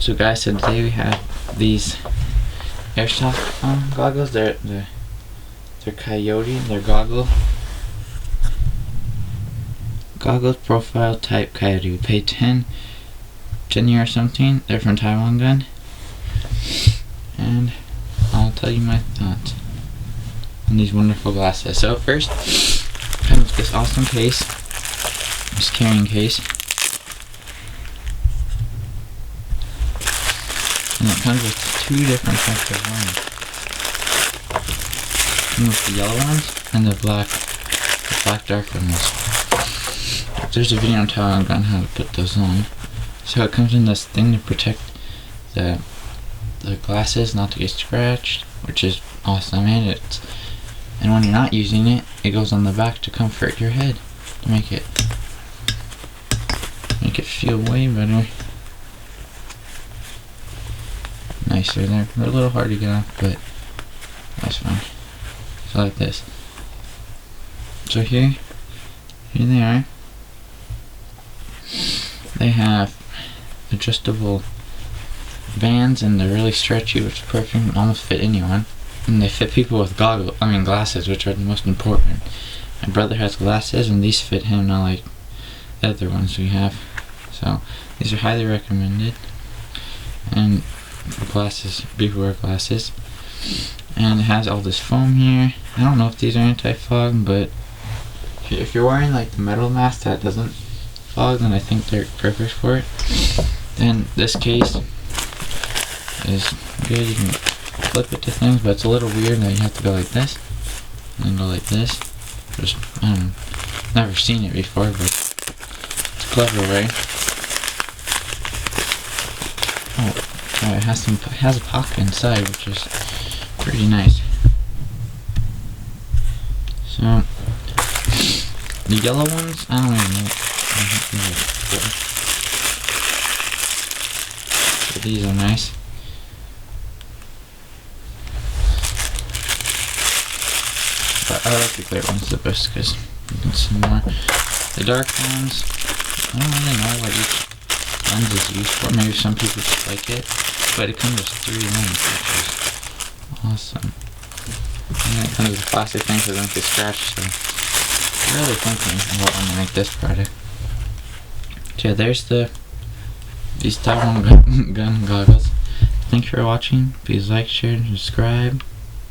So guys, so today we have these Airsoft goggles. They're Coyote. They're goggles profile type Coyote. We paid 10 yen or something. They're from Taiwan Gun, and I'll tell you my thoughts on these wonderful glasses. So first, comes with this awesome case, this carrying case. And it comes with two different types of ones. It comes with the yellow ones and the black dark ones. There's a video on Taiwan Gun how to put those on. So it comes in this thing to protect the glasses not to get scratched, which is awesome. And when you're not using it, it goes on the back to comfort your head, to make it feel way better. Nicer. They're a little hard to get off, but that's fine. So like this. So here they are. They have adjustable bands, and they're really stretchy, which is perfect. Almost fit anyone. And they fit people with glasses, which are the most important. My brother has glasses, and these fit him, not like the other ones we have. So these are highly recommended. And for glasses, people wear glasses. And it has all this foam here. I don't know if these are anti-fog, but if you're wearing like the metal mask that doesn't fog, then I think they're perfect for it. Then this case is good. You can flip it to things, but it's a little weird that you have to go like this and then go like this. Just never seen it before, but it's clever, right? Oh, it has a pocket inside, which is pretty nice. So the yellow ones, I don't even know. But these are nice. But I like the clear ones the best because you can see more. The dark ones, I don't really know what each lens is used for. Maybe some people just like it. But it comes with 3 lenses, which is awesome. And then it comes with a plastic thing so they don't get scratched. So I'm really thinking about when I make this product. So yeah, there's these Taiwan Gun goggles. Thanks for watching. Please like, share, and subscribe.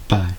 Bye.